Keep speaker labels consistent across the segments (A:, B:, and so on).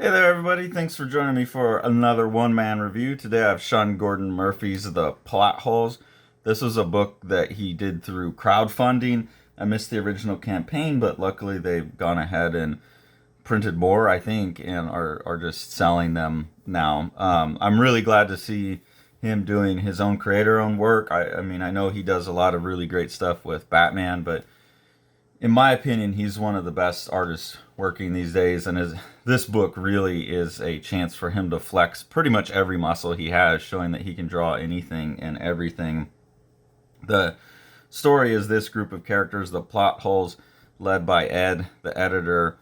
A: Hey there, everybody. Thanks for joining me for another one-man review. Today I have Sean Gordon Murphy's The Plot Holes. This was a book that he did through crowdfunding. I missed the original campaign, but luckily they've gone ahead and printed more, I think, and are just selling them now. I'm really glad to see him doing his own creator-owned work. I mean, I know he does a lot of really great stuff with Batman, but in my opinion, he's one of the best artists working these days, and this book really is a chance for him to flex pretty much every muscle he has, showing that he can draw anything and everything. The story is this group of characters, the plot holes, led by Ed, the editor.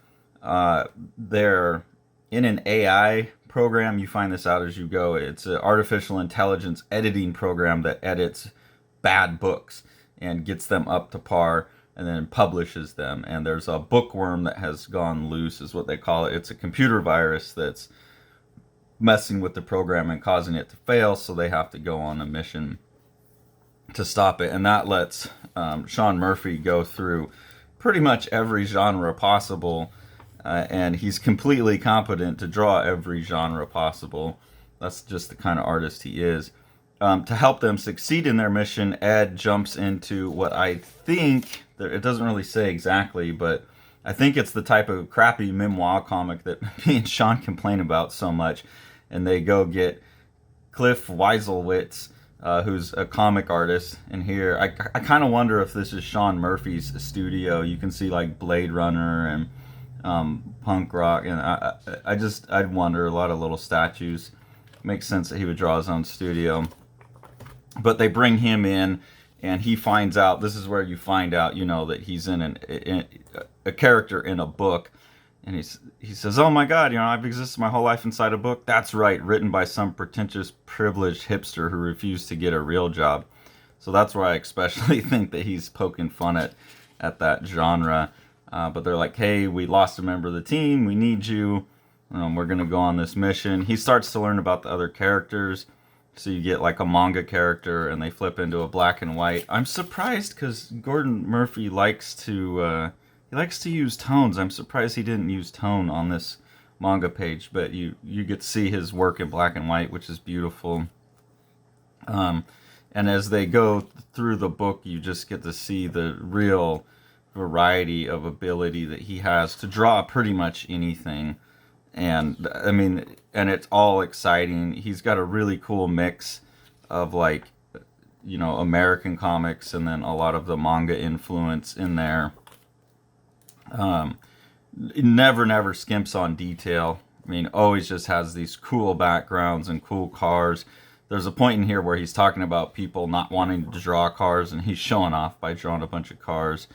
A: They're in an AI program. You find this out as you go. It's an artificial intelligence editing program that edits bad books and gets them up to par and then publishes them. And there's a bookworm that has gone loose, is what they call it. It's a computer virus that's messing with the program and causing it to fail, so they have to go on a mission to stop it. And that lets Sean Murphy go through pretty much every genre possible, and he's completely competent to draw every genre possible. That's just the kind of artist he is. To help them succeed in their mission, Ed jumps into what I think, it doesn't really say exactly, but I think it's the type of crappy memoir comic that me and Sean complain about so much. And they go get Cliff Weiselwitz, who's a comic artist. And here, I kind of wonder if this is Sean Murphy's studio. You can see like Blade Runner and punk rock. And I'd wonder, a lot of little statues. Makes sense that he would draw his own studio. But they bring him in, and he finds out, this is where you find out, that he's in a character in a book. And he says, oh my God, I've existed my whole life inside a book. That's right, written by some pretentious, privileged hipster who refused to get a real job. So that's where I especially think that he's poking fun at that genre. But they're like, hey, we lost a member of the team. We need you. We're going to go on this mission. He starts to learn about the other characters. So you get like a manga character, and they flip into a black and white. I'm surprised because Gordon Murphy likes to use tones. I'm surprised he didn't use tone on this manga page, but you get to see his work in black and white, which is beautiful. And as they go through the book, you just get to see the real variety of ability that he has to draw pretty much anything. And I mean, and it's all exciting. He's got a really cool mix of like, American comics and then a lot of the manga influence in there. Never skimps on detail. I mean, always just has these cool backgrounds and cool cars. There's a point in here where he's talking about people not wanting to draw cars, and he's showing off by drawing a bunch of cars.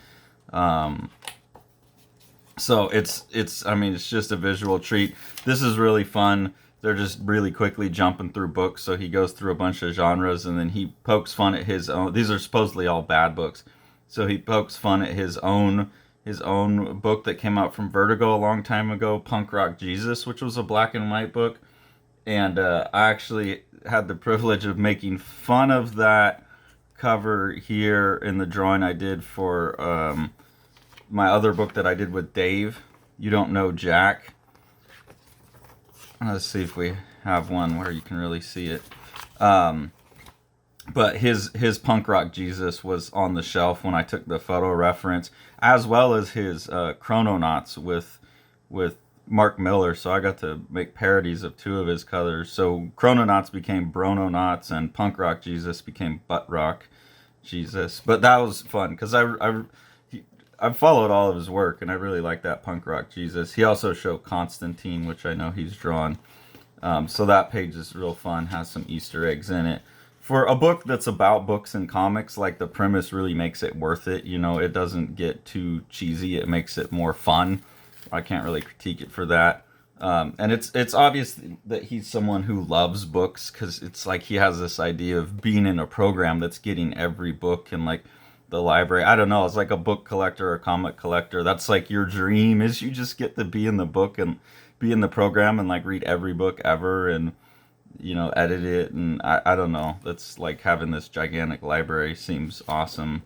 A: So it's just a visual treat. This is really fun. They're just really quickly jumping through books. So he goes through a bunch of genres, and then he pokes fun at his own. These are supposedly all bad books. So he pokes fun at his own book that came out from Vertigo a long time ago, Punk Rock Jesus, which was a black and white book. And I actually had the privilege of making fun of that cover here in the drawing I did for my other book that I did with Dave, You Don't Know Jack. Let's see if we have one where you can really see it. But his Punk Rock Jesus was on the shelf when I took the photo reference, as well as his Chrononauts with Mark Miller. So I got to make parodies of two of his colors. So Chrononauts became Brononauts, and Punk Rock Jesus became Butt Rock Jesus. But that was fun because I've followed all of his work, and I really like that Punk Rock Jesus. He also showed Constantine, which I know he's drawn. So that page is real fun, has some Easter eggs in it. For a book that's about books and comics, like, the premise really makes it worth it. It doesn't get too cheesy. It makes it more fun. I can't really critique it for that. And it's obvious that he's someone who loves books, because it's like he has this idea of being in a program that's getting every book in, like, the library. I don't know. It's like a book collector or a comic collector. That's like your dream, is you just get to be in the book and be in the program and like read every book ever and edit it. And I don't know. That's like having this gigantic library seems awesome.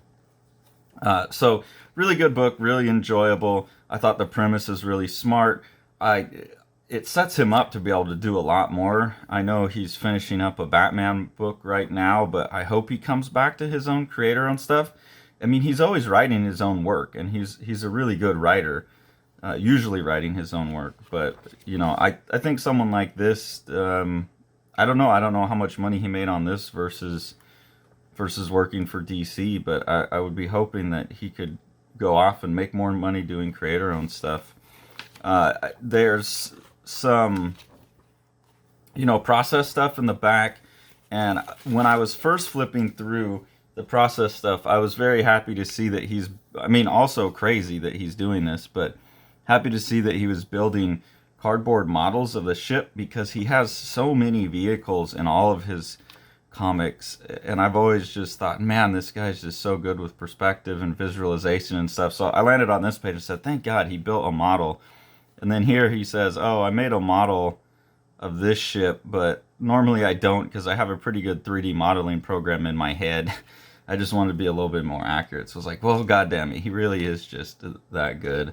A: So really good book, really enjoyable. I thought the premise is really smart. it sets him up to be able to do a lot more. I know he's finishing up a Batman book right now, but I hope he comes back to his own creator-owned stuff. I mean, he's always writing his own work, and he's a really good writer, usually writing his own work. But I think someone like this, I don't know. I don't know how much money he made on this versus working for DC, but I would be hoping that he could go off and make more money doing creator-owned stuff. There's some, process stuff in the back, and when I was first flipping through the process stuff, I was very happy to see that also crazy that he's doing this, but happy to see that he was building cardboard models of the ship, because he has so many vehicles in all of his comics, and I've always just thought, man, this guy's just so good with perspective and visualization and stuff. So I landed on this page and said, thank God he built a model. And then here he says, oh, I made a model of this ship, but normally I don't, because I have a pretty good 3D modeling program in my head. I just wanted to be a little bit more accurate. So I was like, well, goddamn it, he really is just that good.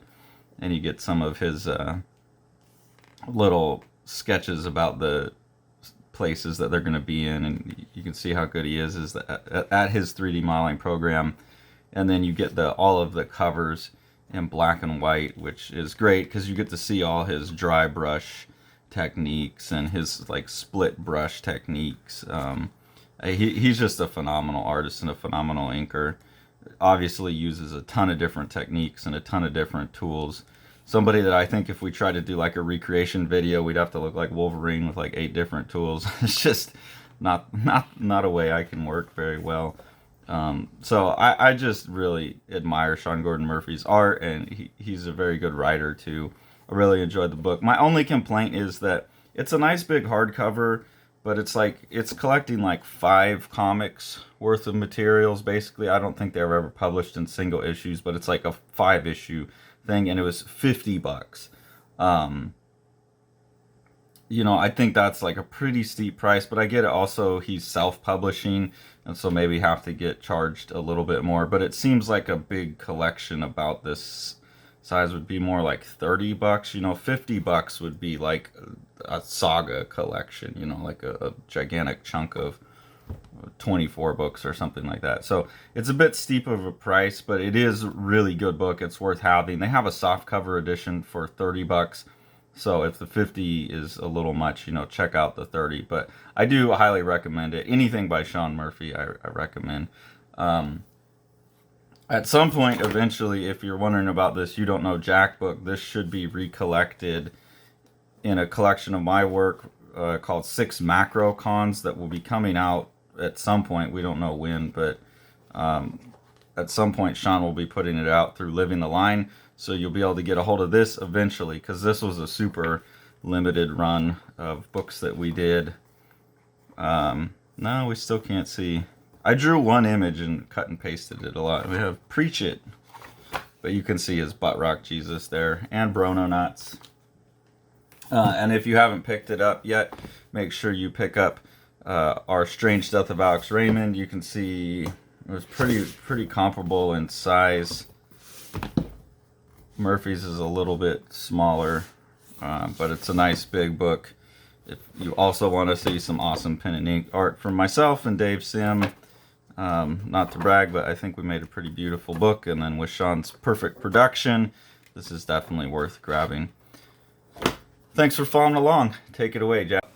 A: And you get some of his little sketches about the places that they're going to be in, and you can see how good he is at his 3D modeling program. And then you get all of the covers in black and white, which is great because you get to see all his dry brush techniques and his like split brush techniques. He's just a phenomenal artist and a phenomenal inker. Obviously uses a ton of different techniques and a ton of different tools. Somebody that I think if we tried to do like a recreation video, we'd have to look like Wolverine with like 8 different tools. It's just not a way I can work very well. So I just really admire Sean Gordon Murphy's art, and he's a very good writer too. I really enjoyed the book. My only complaint is that it's a nice big hardcover, but it's collecting like 5 comics worth of materials basically. I don't think they were ever published in single issues, but it's like a 5-issue thing, and it was $50. I think that's like a pretty steep price, but I get it. Also, he's self-publishing, and so maybe have to get charged a little bit more. But it seems like a big collection about this size would be more like $30. $50 would be like a saga collection. Like a gigantic chunk of 24 books or something like that. So it's a bit steep of a price, but it is a really good book. It's worth having. They have a softcover edition for $30. So if the 50 is a little much, check out the 30. But I do highly recommend it. Anything by Sean Murphy, I recommend. At some point, eventually, if you're wondering about this You Don't Know Jack book, this should be recollected in a collection of my work called 6 Macro Cons that will be coming out at some point. We don't know when, but at some point Sean will be putting it out through Living the Line. So you'll be able to get a hold of this eventually, because this was a super limited run of books that we did. No, we still can't see. I drew one image and cut and pasted it a lot. We have Preach It, but you can see his butt rock Jesus there, and Brono Nuts. And if you haven't picked it up yet, make sure you pick up our Strange Death of Alex Raymond. You can see it was pretty comparable in size. Murphy's is a little bit smaller, but it's a nice big book. If you also want to see some awesome pen and ink art from myself and Dave Sim, not to brag, but I think we made a pretty beautiful book. And then with Sean's perfect production, this is definitely worth grabbing. Thanks for following along. Take it away, Jack.